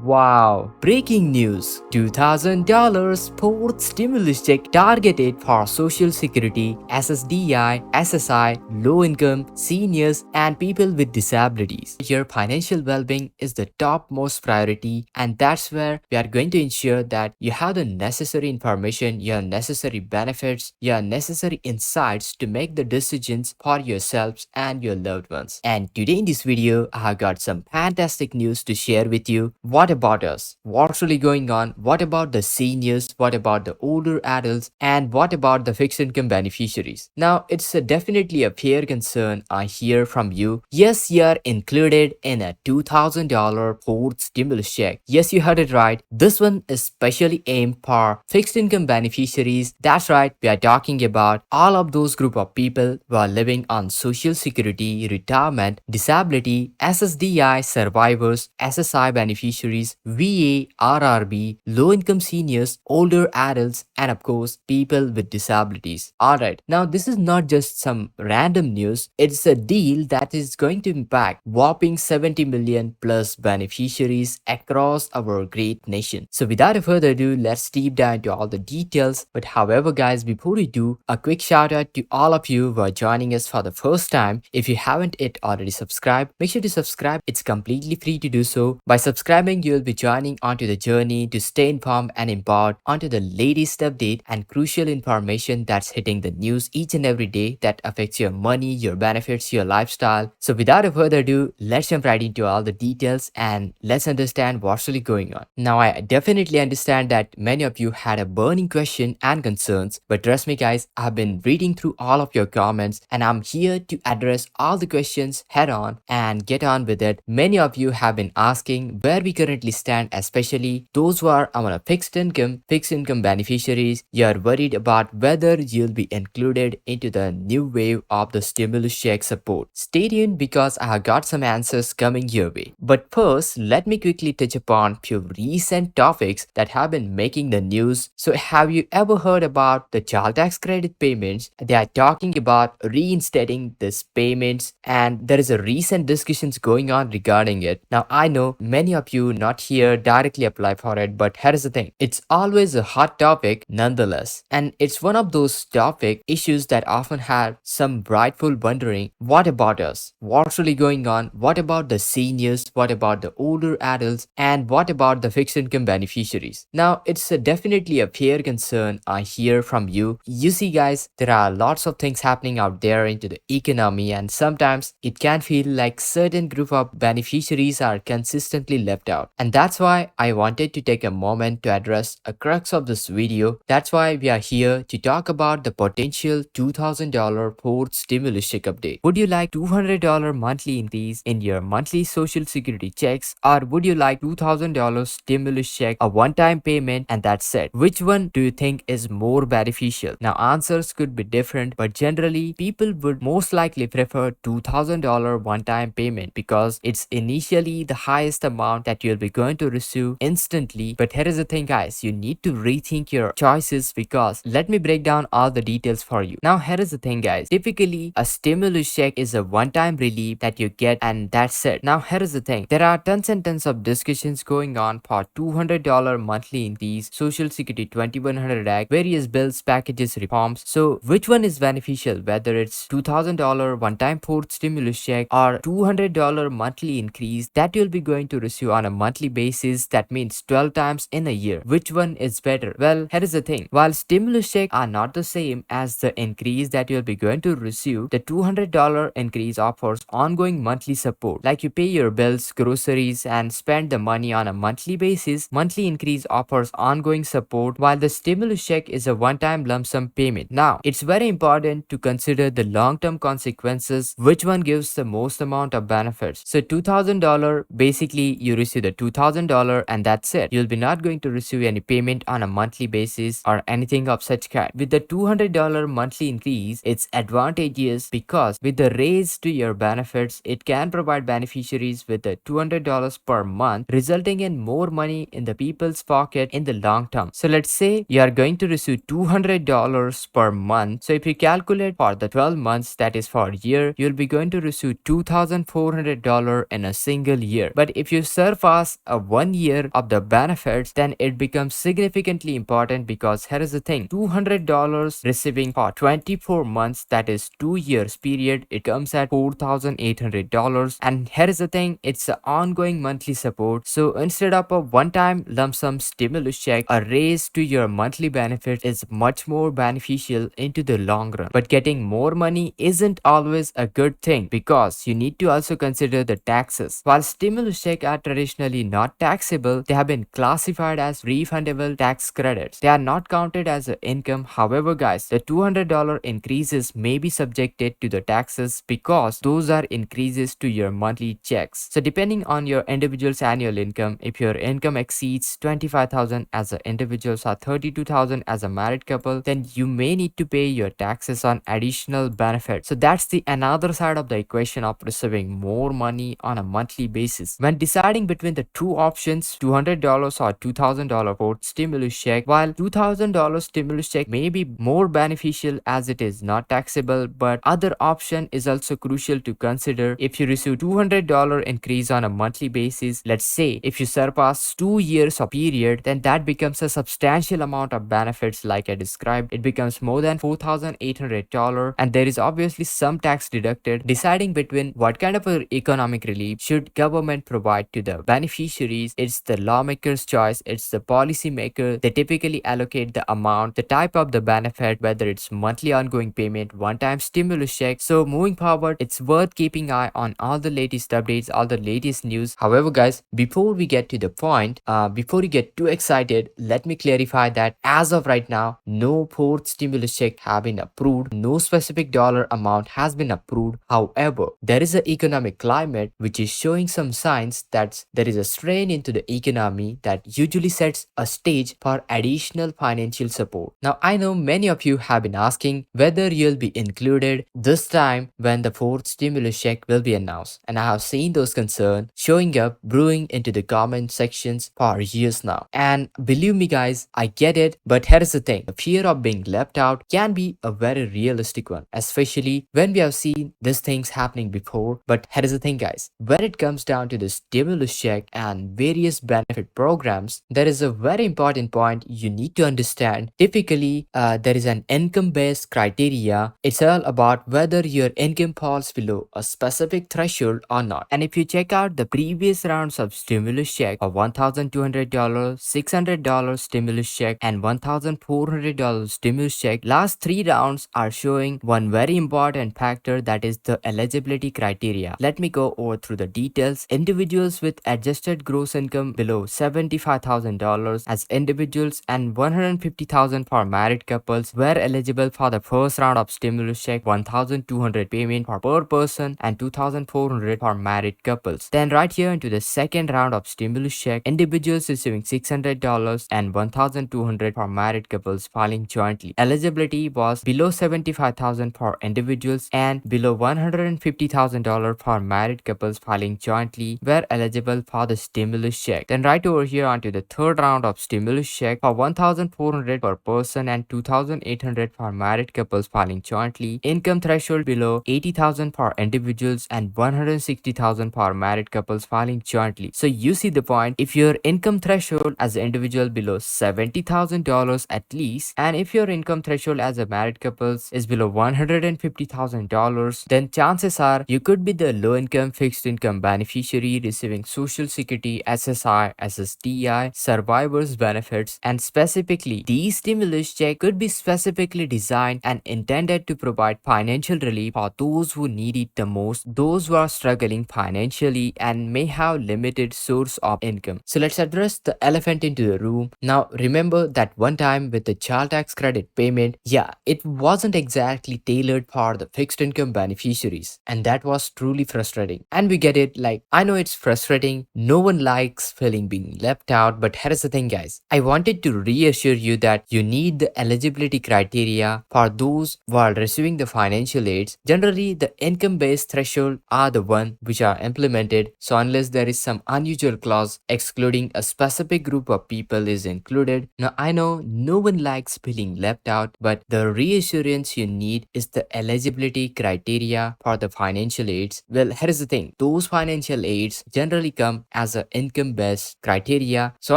Wow! Breaking news: $2,000 fourth stimulus check targeted for Social Security, SSDI, SSI, low income, seniors, and people with disabilities. Your financial well being is the topmost priority, and that's where we are going to ensure that you have the necessary information, your necessary benefits, your necessary insights to make the decisions for yourselves and your loved ones. And today in this video, I have got some fantastic news to share with you. What about us? What's really going on? What about the seniors? What about the older adults? And what about the fixed income beneficiaries? Now, it's definitely a fair concern I hear from you. Yes, you're included in a $2,000 fourth stimulus check. Yes, you heard it right. This one is specially aimed for fixed income beneficiaries. That's right, we are talking about all of those group of people who are living on Social Security, retirement, disability, SSDI survivors, SSI beneficiaries, VA, RRB, low-income seniors, older adults, and of course, people with disabilities. Alright, now this is not just some random news, it's a deal that is going to impact whopping 70 million plus beneficiaries across our great nation. So without further ado, let's deep dive into all the details. But however guys, before we do, a quick shout out to all of you who are joining us for the first time. If you haven't yet already subscribed, make sure to subscribe. It's completely free to do so. By subscribing, you will be joining onto the journey to stay informed and empowered onto the latest update and crucial information that's hitting the news each and every day that affects your money, your benefits, your lifestyle. So without further ado, let's jump right into all the details and let's understand what's really going on. Now, I definitely understand that many of you had a burning question and concerns, but trust me guys, I've been reading through all of your comments and I'm here to address all the questions head on and get on with it. Many of you have been asking where we currently stand, especially those who are on a fixed income beneficiaries. You're worried about whether you'll be included into the new wave of the stimulus check support. Stay tuned because I have got some answers coming your way. But first, let me quickly touch upon few recent topics that have been making the news. So have you ever heard about the child tax credit payments? They are talking about reinstating these payments and there is a recent discussions going on regarding it. Now I know many of you not here directly apply for it, but here's the thing. It's always a hot topic nonetheless. And it's one of those topic issues that often have some rightful wondering, what about us? What's really going on? What about the seniors? What about the older adults? And what about the fixed income beneficiaries? Now, it's definitely a fair concern I hear from you. You see guys, there are lots of things happening out there into the economy and sometimes it can feel like certain group of beneficiaries are consistently left out. And that's why I wanted to take a moment to address a crux of this video. That's why we are here to talk about the potential $2,000 fourth stimulus check update. Would you like $200 monthly increase in your monthly social security checks, or would you like $2,000 stimulus check, a one-time payment, and that's it? Which one do you think is more beneficial? Now answers could be different, but generally people would most likely prefer $2,000 one-time payment because it's initially the highest amount that you'll be going to receive instantly. But here is the thing guys, you need to rethink your choices because let me break down all the details for you. Now here is the thing guys, typically a stimulus check is a one-time relief that you get and that's it. Now here is the thing, there are tons and tons of discussions going on for $200 monthly increase, Social Security 2100 Act, various bills, packages, reforms. So which one is beneficial, whether it's $2,000 one-time fourth stimulus check or $200 monthly increase that you'll be going to receive on a monthly basis, that means 12 times in a year. Which one is better? Well, here is the thing, while stimulus checks are not the same as the increase that you'll be going to receive, the $200 increase offers ongoing monthly support, like you pay your bills, groceries, and spend the money on a monthly basis. Monthly increase offers ongoing support, while the stimulus check is a one-time lump sum payment. Now, it's very important to consider the long-term consequences, which one gives the most amount of benefits. So $2,000, basically you receive the $2,000 and that's it. You'll be not going to receive any payment on a monthly basis or anything of such kind. With the $200 monthly increase, it's advantageous because with the raise to your benefits, it can provide beneficiaries with the $200 per month, resulting in more money in the people's pocket in the long term. So let's say you are going to receive $200 per month. So if you calculate for the 12 months, that is for a year, you'll be going to receive $2,400 in a single year. But if you surpass miss a 1 year of the benefits, then it becomes significantly important because here is the thing, $200 receiving for 24 months, that is 2 years period, it comes at $4,800. And here is the thing, it's an ongoing monthly support. So instead of a one-time lump sum stimulus check, a raise to your monthly benefit is much more beneficial into the long run. But getting more money isn't always a good thing because you need to also consider the taxes. While stimulus checks are traditionally not taxable, they have been classified as refundable tax credits. They are not counted as an income. However, guys, the $200 increases may be subjected to the taxes because those are increases to your monthly checks. So depending on your individual's annual income, if your income exceeds 25,000 as an individual or 32,000 as a married couple, then you may need to pay your taxes on additional benefits. So that's the another side of the equation of receiving more money on a monthly basis. When deciding between the two options, $200 or $2,000 for stimulus check, while $2,000 stimulus check may be more beneficial as it is not taxable, but other option is also crucial to consider. If you receive $200 increase on a monthly basis, let's say if you surpass 2 years of period, then that becomes a substantial amount of benefits like I described. It becomes more than $4,800, and there is obviously some tax deducted. Deciding between what kind of a economic relief should government provide to the beneficiaries, it's the lawmaker's choice, it's the policy maker. They typically allocate the amount, the type of the benefit, whether it's monthly ongoing payment, one-time stimulus check. So moving forward, it's worth keeping eye on all the latest updates, all the latest news. However, guys, before we get to the point, before you get too excited, let me clarify that as of right now, no fourth stimulus check have been approved. No specific dollar amount has been approved. However, there is an economic climate which is showing some signs that there is a strain into the economy that usually sets a stage for additional financial support. Now, I know many of you have been asking whether you'll be included this time when the fourth stimulus check will be announced, and I have seen those concerns showing up brewing into the comment sections for years now. And believe me, guys, I get it, but here is the thing, the fear of being left out can be a very realistic one, especially when we have seen these things happening before. But here is the thing, guys, when it comes down to the stimulus check and various benefit programs, there is a very important point you need to understand. Typically, there is an income-based criteria. It's all about whether your income falls below a specific threshold or not. And if you check out the previous rounds of stimulus check of $1,200, $600 stimulus check, and $1,400 stimulus check, last three rounds are showing one very important factor, that is the eligibility criteria. Let me go over through the details. Individuals with adjusted gross income below $75,000 as individuals and $150,000 for married couples were eligible for the first round of stimulus check, $1,200 payment for per person and $2,400 for married couples. Then right here into the second round of stimulus check, individuals receiving $600 and $1,200 for married couples filing jointly. Eligibility was below $75,000 for individuals and below $150,000 for married couples filing jointly were eligible for the stimulus check. Then right over here onto the third round of stimulus check for $1,400 per person and $2,800 for married couples filing jointly. Income threshold below $80,000 for individuals and $160,000 for married couples filing jointly. So you see the point. If your income threshold as an individual below $70,000 at least, and if your income threshold as a married couples is below $150,000, then chances are you could be the low income fixed income beneficiary receiving Social Security, SSI, SSDI, survivors benefits, and specifically these stimulus check could be specifically designed and intended to provide financial relief for those who need it the most, those who are struggling financially and may have limited source of income. So let's address the elephant into the room. Now remember that one time with the child tax credit payment, yeah, it wasn't exactly tailored for the fixed income beneficiaries, and that was truly frustrating. And we get it, like I know it's frustrating, no one likes feeling being left out, but here's the thing, guys, I wanted to reassure you that you need the eligibility criteria for those who are receiving the financial aids. Generally the income based threshold are the one which are implemented, so unless there is some unusual clause excluding a specific group of people is included. Now I know no one likes feeling left out, but the reassurance you need is the eligibility criteria for the financial aids. Well, here's the thing, those financial aids generally come as as a income-based criteria. So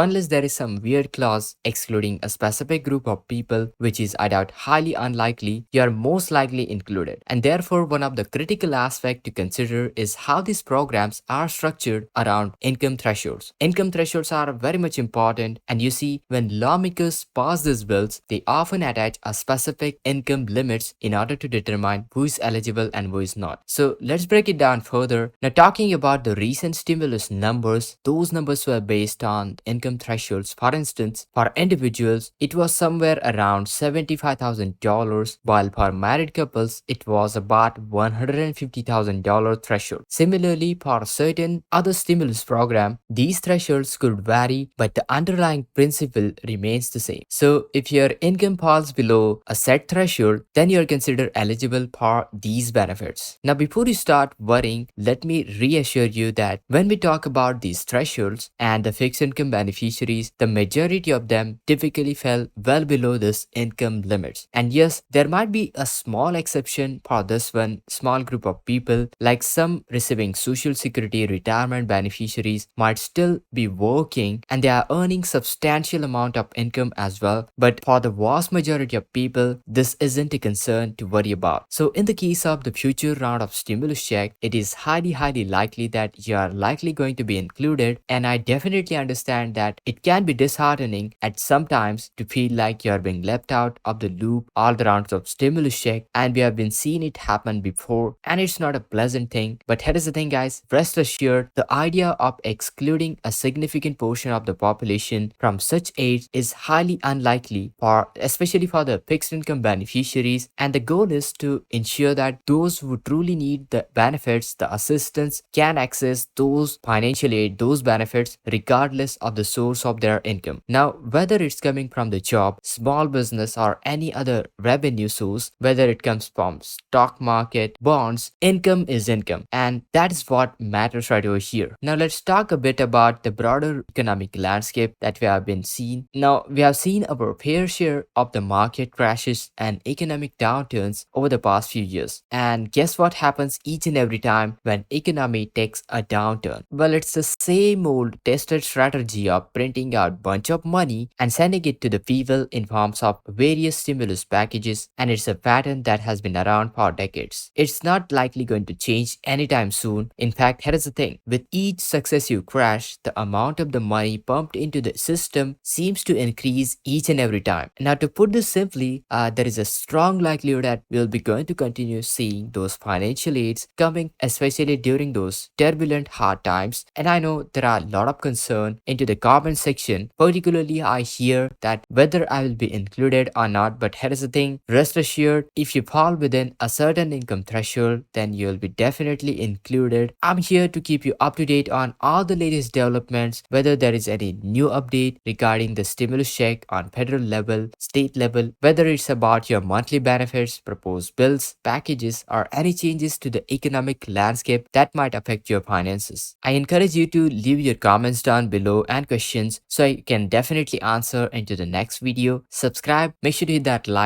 unless there is some weird clause excluding a specific group of people, which is I doubt highly unlikely, you are most likely included. And therefore, one of the critical aspects to consider is how these programs are structured around income thresholds. Income thresholds are very much important, and you see, when lawmakers pass these bills, they often attach a specific income limits in order to determine who is eligible and who is not. So let's break it down further. Now, talking about the recent stimulus numbers, those numbers were based on income thresholds. For instance, for individuals, it was somewhere around $75,000, while for married couples, it was about $150,000 threshold. Similarly, for certain other stimulus program, these thresholds could vary, but the underlying principle remains the same. So if your income falls below a set threshold, then you're considered eligible for these benefits. Now, before you start worrying, let me reassure you that when we talk about these thresholds and the fixed income beneficiaries, the majority of them typically fell well below this income limits. And yes, there might be a small exception for this one small group of people, like some receiving social security retirement beneficiaries might still be working and they are earning substantial amount of income as well. But for the vast majority of people, this isn't a concern to worry about. So in the case of the future round of stimulus check, it is highly likely that you are likely going to be included, and I definitely understand that it can be disheartening at some times to feel like you are being left out of the loop all the rounds of stimulus check, and we have been seeing it happen before, and it's not a pleasant thing. But here is the thing, guys, rest assured, the idea of excluding a significant portion of the population from such aid is highly unlikely, for especially for the fixed income beneficiaries, and the goal is to ensure that those who truly need the benefits, the assistance, can access those financial aid, those benefits, regardless of the source of their income. Now, whether it's coming from the job, small business, or any other revenue source, whether it comes from stock market, bonds, income is income, and that is what matters right over here. Now, let's talk a bit about the broader economic landscape that we have been seeing. Now, we have seen our fair share of the market crashes and economic downturns over the past few years. And guess what happens each and every time when economy takes a downturn? Well, it's the same old tested strategy of printing out bunch of money and sending it to the people in forms of various stimulus packages, and it's a pattern that has been around for decades. It's not likely going to change anytime soon. In fact, here is the thing. With each successive crash, the amount of the money pumped into the system seems to increase each and every time. Now, to put this simply, there is a strong likelihood that we'll be going to continue seeing those financial aids coming, especially during those turbulent hard times. And I know there are a lot of concern into the comment section. Particularly, I hear that whether I will be included or not. But here is the thing, rest assured, if you fall within a certain income threshold, then you'll be definitely included. I'm here to keep you up to date on all the latest developments, whether there is any new update regarding the stimulus check on federal level, state level, whether it's about your monthly benefits, proposed bills, packages, or any changes to the economic landscape that might affect your finances. I encourage you to leave your comments down below and questions so I can definitely answer into the next video. Subscribe, make sure to hit that like